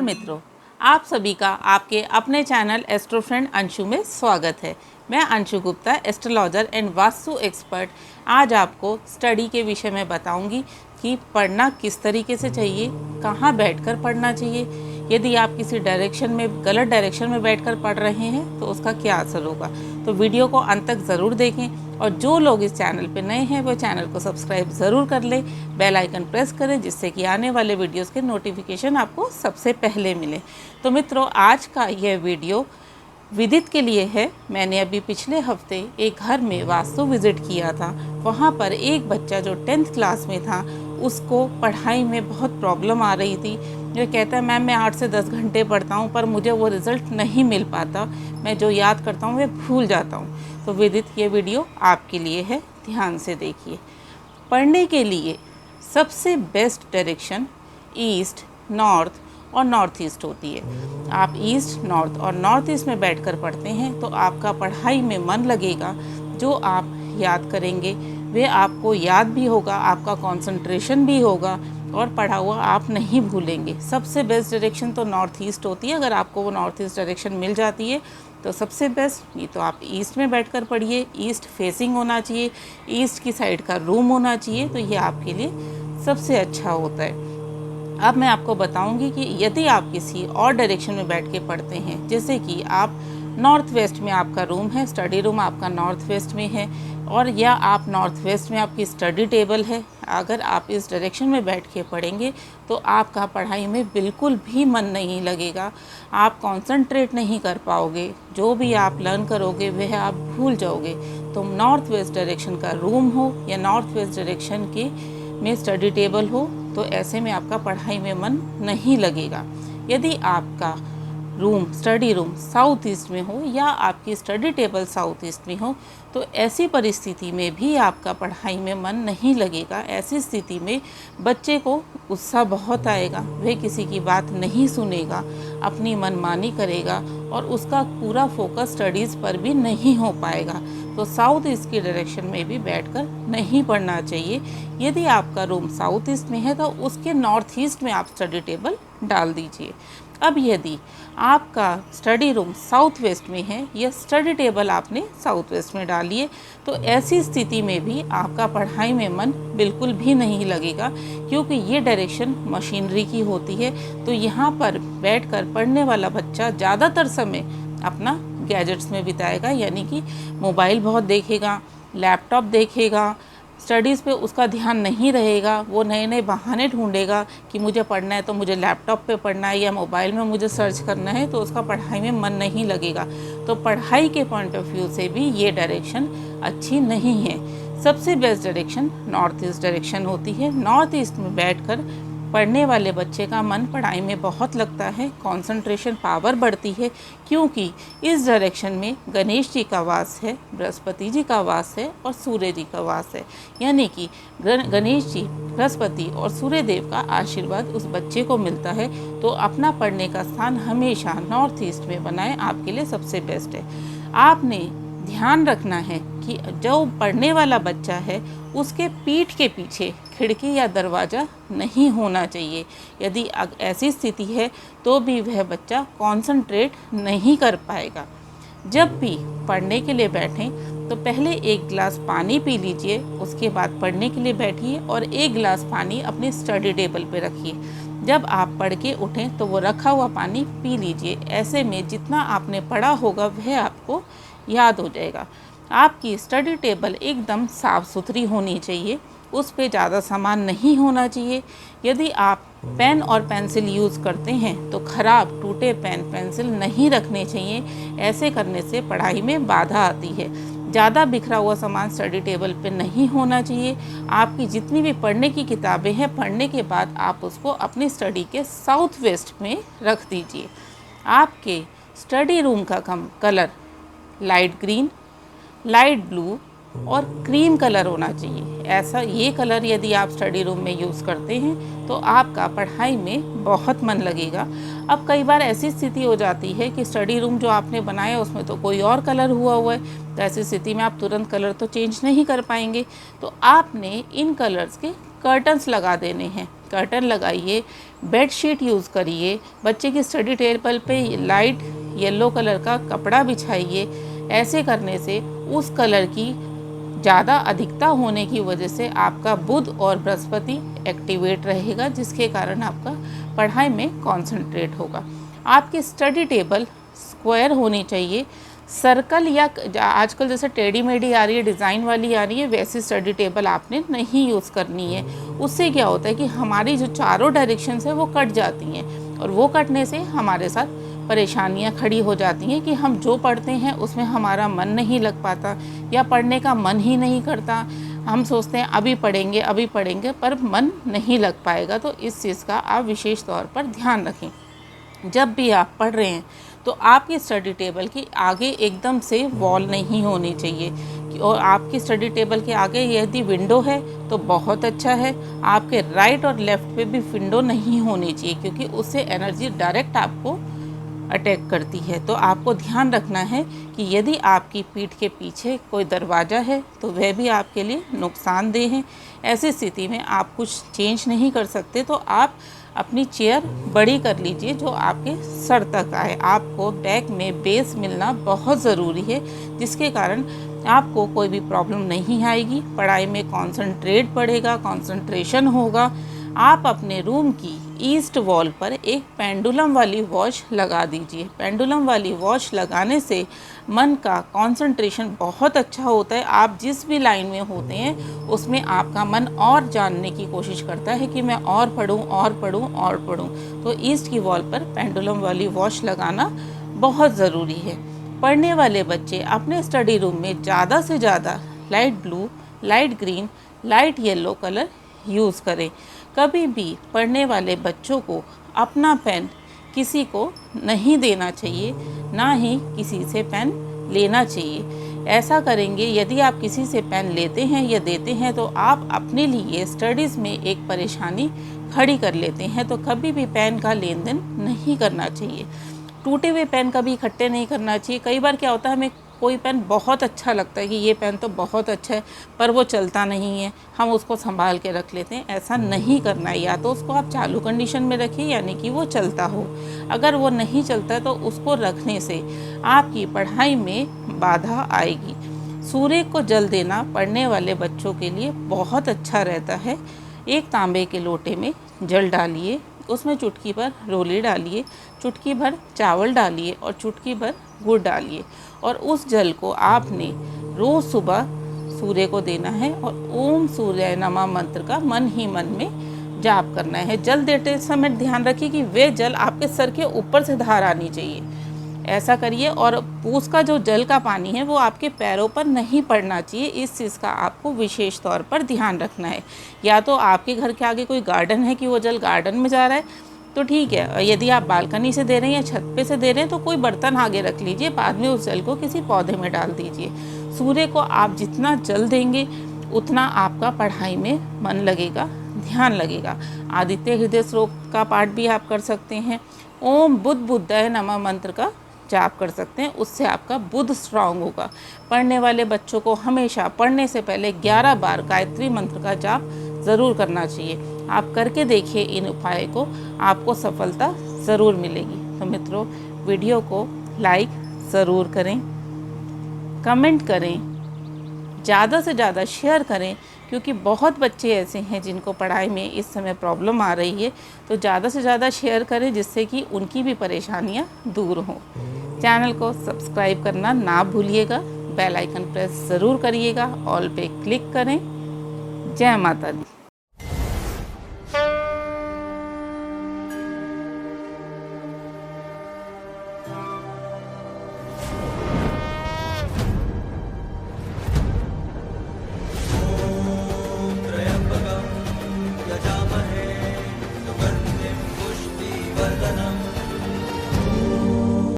मित्रों, आप सभी का आपके अपने चैनल एस्ट्रो फ्रेंड अंशु में स्वागत है। मैं Anshu Gupta, astrologer and vastu expert. आज आपको स्टडी के विषय में बताऊंगी कि पढ़ना किस तरीके से चाहिए, कहाँ बैठकर पढ़ना चाहिए। यदि आप किसी डायरेक्शन में, गलत डायरेक्शन में बैठकर पढ़ रहे हैं तो उसका क्या असर होगा। तो वीडियो को अंत तक ज़रूर देखें और जो लोग इस चैनल पे नए हैं वो चैनल को सब्सक्राइब ज़रूर कर लें, बेल आइकन प्रेस करें जिससे कि आने वाले वीडियोस के नोटिफिकेशन आपको सबसे पहले मिले। तो मित्रों, आज का यह वीडियो विदित के लिए है। मैंने अभी पिछले हफ्ते एक घर में वास्तु विजिट किया था। वहाँ पर एक बच्चा जो 10th क्लास में था, उसको पढ़ाई में बहुत प्रॉब्लम आ रही थी। वो कहता है मैम मैं 8 से 10 घंटे पढ़ता हूँ पर मुझे वो रिज़ल्ट नहीं मिल पाता, मैं जो याद करता हूँ मैं भूल जाता हूँ। तो विदित, ये वीडियो आपके लिए है, ध्यान से देखिए। पढ़ने के लिए सबसे बेस्ट डायरेक्शन ईस्ट, नॉर्थ और नॉर्थ ईस्ट होती है। आप ईस्ट, नॉर्थ और नॉर्थ ईस्ट में बैठकर पढ़ते हैं तो आपका पढ़ाई में मन लगेगा। जो आप याद करेंगे वे आपको याद भी होगा, आपका कंसंट्रेशन भी होगा और पढ़ा हुआ आप नहीं भूलेंगे। सबसे बेस्ट डायरेक्शन तो नॉर्थ ईस्ट होती है। अगर आपको वो नॉर्थ ईस्ट डायरेक्शन मिल जाती है तो सबसे बेस्ट। नहीं तो आप ईस्ट में बैठकर पढ़िए। ईस्ट फेसिंग होना चाहिए, ईस्ट की साइड का रूम होना चाहिए, तो ये आपके लिए सबसे अच्छा होता है। अब मैं आपको बताऊंगी कि यदि आप किसी और डायरेक्शन में बैठ के पढ़ते हैं, जैसे कि आप नॉर्थ वेस्ट में आपका रूम है, स्टडी रूम आपका नॉर्थ वेस्ट में है, और या आप नॉर्थ वेस्ट में आपकी स्टडी टेबल है, अगर आप इस डायरेक्शन में बैठ के पढ़ेंगे तो आपका पढ़ाई में बिल्कुल भी मन नहीं लगेगा। आप कंसंट्रेट नहीं कर पाओगे, जो भी आप लर्न करोगे वह आप भूल जाओगे। तो नॉर्थ वेस्ट डायरेक्शन का रूम हो या नॉर्थ वेस्ट डायरेक्शन के में स्टडी टेबल हो, तो ऐसे में आपका पढ़ाई में मन नहीं लगेगा। यदि आपका room, study room south east में हो या आपकी स्टडी टेबल साउथ ईस्ट में हो, तो ऐसी परिस्थिति में भी आपका पढ़ाई में मन नहीं लगेगा। ऐसी स्थिति में बच्चे को गुस्सा बहुत आएगा, वह किसी की बात नहीं सुनेगा, अपनी मनमानी करेगा और उसका पूरा फोकस स्टडीज़ पर भी नहीं हो पाएगा। तो साउथ ईस्ट की डायरेक्शन में भी बैठकर नहीं पढ़ना चाहिए। यदि आपका रूम साउथ ईस्ट में है तो उसके नॉर्थ ईस्ट में आप स्टडी टेबल डाल दीजिए। अब यदि आपका स्टडी रूम साउथ वेस्ट में है या स्टडी टेबल आपने साउथ वेस्ट में डाली है, तो ऐसी स्थिति में भी आपका पढ़ाई में मन बिल्कुल भी नहीं लगेगा, क्योंकि ये डायरेक्शन मशीनरी की होती है। तो यहाँ पर बैठकर पढ़ने वाला बच्चा ज़्यादातर समय अपना गैजेट्स में बिताएगा, यानी कि मोबाइल बहुत देखेगा, लैपटॉप देखेगा, स्टडीज़ पे उसका ध्यान नहीं रहेगा। वो नए नए बहाने ढूंढेगा कि मुझे पढ़ना है तो मुझे लैपटॉप पे पढ़ना है या मोबाइल में मुझे सर्च करना है, तो उसका पढ़ाई में मन नहीं लगेगा। तो पढ़ाई के पॉइंट ऑफ व्यू से भी ये डायरेक्शन अच्छी नहीं है। सबसे best direction north east direction होती है। नॉर्थ ईस्ट में बैठकर पढ़ने वाले बच्चे का मन पढ़ाई में बहुत लगता है, कंसंट्रेशन पावर बढ़ती है, क्योंकि इस डायरेक्शन में गणेश जी का वास है, बृहस्पति जी का वास है और सूर्य जी का वास है। यानी कि गणेश जी, बृहस्पति और सूर्य देव का आशीर्वाद उस बच्चे को मिलता है। तो अपना पढ़ने का स्थान हमेशा नॉर्थ ईस्ट में बनाएं, आपके लिए सबसे बेस्ट है। आपने ध्यान रखना है कि जो पढ़ने वाला बच्चा है उसके पीठ के पीछे खिड़की या दरवाज़ा नहीं होना चाहिए। यदि ऐसी स्थिति है तो भी वह बच्चा कंसंट्रेट नहीं कर पाएगा। जब भी पढ़ने के लिए बैठें तो पहले एक गिलास पानी पी लीजिए, उसके बाद पढ़ने के लिए बैठिए और एक गिलास पानी अपनी स्टडी टेबल पे रखिए। जब आप पढ़ के उठें तो वो रखा हुआ पानी पी लीजिए। ऐसे में जितना आपने पढ़ा होगा वह आपको याद हो जाएगा। आपकी स्टडी टेबल एकदम साफ़ सुथरी होनी चाहिए, उस पे ज़्यादा सामान नहीं होना चाहिए। यदि आप पेन और पेंसिल यूज़ करते हैं तो ख़राब टूटे पेन पेंसिल नहीं रखने चाहिए। ऐसे करने से पढ़ाई में बाधा आती है। ज़्यादा बिखरा हुआ सामान स्टडी टेबल पे नहीं होना चाहिए। आपकी जितनी भी पढ़ने की किताबें हैं, पढ़ने के बाद आप उसको अपनी स्टडी के साउथ वेस्ट में रख दीजिए। आपके स्टडी रूम का colour light green, light blue और क्रीम कलर होना चाहिए। ऐसा ये कलर यदि आप स्टडी रूम में यूज़ करते हैं तो आपका पढ़ाई में बहुत मन लगेगा। अब कई बार ऐसी स्थिति हो जाती है कि स्टडी रूम जो आपने बनाया उसमें तो कोई और कलर हुआ है, तो ऐसी स्थिति में आप तुरंत कलर तो चेंज नहीं कर पाएंगे। तो आपने इन कलर्स के कर्टन्स लगा देने हैं। कर्टन लगाइए, बेडशीट यूज़ करिए, बच्चे की स्टडी टेबल पे लाइट येलो कलर का कपड़ा बिछाइए। ऐसे करने से उस कलर की ज़्यादा अधिकता होने की वजह से आपका बुध और बृहस्पति एक्टिवेट रहेगा, जिसके कारण आपका पढ़ाई में कंसंट्रेट होगा। आपकी स्टडी टेबल स्क्वायर होनी चाहिए, सर्कल या आजकल जैसे टेढ़ी मेढ़ी आ रही है, डिज़ाइन वाली आ रही है, वैसी स्टडी टेबल आपने नहीं यूज़ करनी है। उससे क्या होता है कि हमारी जो चारों डायरेक्शंस है वो कट जाती हैं, और वो कटने से हमारे साथ परेशानियां खड़ी हो जाती हैं कि हम जो पढ़ते हैं उसमें हमारा मन नहीं लग पाता, या पढ़ने का मन ही नहीं करता। हम सोचते हैं अभी पढ़ेंगे, पर मन नहीं लग पाएगा। तो इस चीज़ का आप विशेष तौर पर ध्यान रखें। जब भी आप पढ़ रहे हैं तो आपकी स्टडी टेबल की आगे एकदम से वॉल नहीं होनी चाहिए, और आपकी स्टडी टेबल के आगे यदि विंडो है तो बहुत अच्छा है। आपके राइट और लेफ़्ट पे भी विंडो नहीं होनी चाहिए, क्योंकि उससे एनर्जी डायरेक्ट आपको अटैक करती है। तो आपको ध्यान रखना है कि यदि आपकी पीठ के पीछे कोई दरवाज़ा है तो वह भी आपके लिए नुकसानदेह है। ऐसी स्थिति में आप कुछ चेंज नहीं कर सकते, तो आप अपनी चेयर बड़ी कर लीजिए जो आपके सर तक आए। आपको बैक में बेस मिलना बहुत ज़रूरी है, जिसके कारण आपको कोई भी प्रॉब्लम नहीं आएगी, पढ़ाई में कंसंट्रेट बढ़ेगा, कंसंट्रेशन होगा। आप अपने रूम की ईस्ट वॉल पर एक पेंडुलम वाली वॉच लगा दीजिए। पेंडुलम वाली वॉच लगाने से मन का कंसंट्रेशन बहुत अच्छा होता है। आप जिस भी लाइन में होते हैं उसमें आपका मन और जानने की कोशिश करता है कि मैं और पढूं और पढूं और पढूं। तो ईस्ट की वॉल पर पेंडुलम वाली वॉच लगाना बहुत ज़रूरी है। पढ़ने वाले बच्चे अपने स्टडी रूम में ज़्यादा से ज़्यादा light blue, light green, light yellow colour use करें। कभी भी पढ़ने वाले बच्चों को अपना पेन किसी को नहीं देना चाहिए, ना ही किसी से पेन लेना चाहिए। ऐसा करेंगे, यदि आप किसी से पेन लेते हैं या देते हैं तो आप अपने लिए स्टडीज़ में एक परेशानी खड़ी कर लेते हैं। तो कभी भी पेन का लेन देन नहीं करना चाहिए। टूटे हुए पेन कभी इकट्ठे नहीं करना चाहिए। कई बार क्या होता है, हमें कोई पेन बहुत अच्छा लगता है कि ये पेन तो बहुत अच्छा है, पर वो चलता नहीं है, हम उसको संभाल के रख लेते हैं। ऐसा नहीं करना है। या तो उसको आप चालू कंडीशन में रखिए, यानी कि वो चलता हो। अगर वो नहीं चलता है तो उसको रखने से आपकी पढ़ाई में बाधा आएगी। सूर्य को जल देना पढ़ने वाले बच्चों के लिए बहुत अच्छा रहता है। एक तांबे के लोटे में जल डालिए, उसमें चुटकी भर रोली डालिए, चुटकी भर चावल डालिए और चुटकी भर गुड़ डालिए, और उस जल को आपने रोज़ सुबह सूर्य को देना है और ओम सूर्याय नमः मंत्र का मन ही मन में जाप करना है। जल देते समय ध्यान रखिए कि वे जल आपके सर के ऊपर से धार आनी चाहिए। ऐसा करिए, और उसका जो जल का पानी है वो आपके पैरों पर नहीं पड़ना चाहिए। इस चीज़ का आपको विशेष तौर पर ध्यान रखना है। या तो आपके घर के आगे कोई गार्डन है कि वो जल गार्डन में जा रहा है तो ठीक है। यदि आप बालकनी से दे रहे हैं या छत पे से दे रहे हैं तो कोई बर्तन आगे रख लीजिए, बाद में उस जल को किसी पौधे में डाल दीजिए। सूर्य को आप जितना जल देंगे उतना आपका पढ़ाई में मन लगेगा, ध्यान लगेगा। आदित्य हृदय श्लोक का पाठ भी आप कर सकते हैं। ओम बुद्ध बुद्धाय नमः मंत्र का जाप कर सकते हैं, उससे आपका बुद्ध स्ट्रांग होगा। पढ़ने वाले बच्चों को हमेशा पढ़ने से पहले 11 बार गायत्री मंत्र का जाप ज़रूर करना चाहिए। आप करके देखिए इन उपाय को, आपको सफलता ज़रूर मिलेगी। तो मित्रों, वीडियो को लाइक ज़रूर करें, कमेंट करें, ज़्यादा से ज़्यादा शेयर करें, क्योंकि बहुत बच्चे ऐसे हैं जिनको पढ़ाई में इस समय प्रॉब्लम आ रही है। तो ज़्यादा से ज़्यादा शेयर करें, जिससे कि उनकी भी परेशानियां दूर हों। चैनल को सब्सक्राइब करना ना भूलिएगा, बेल आइकन प्रेस ज़रूर करिएगा, ऑल पे क्लिक करें। जय माता दी।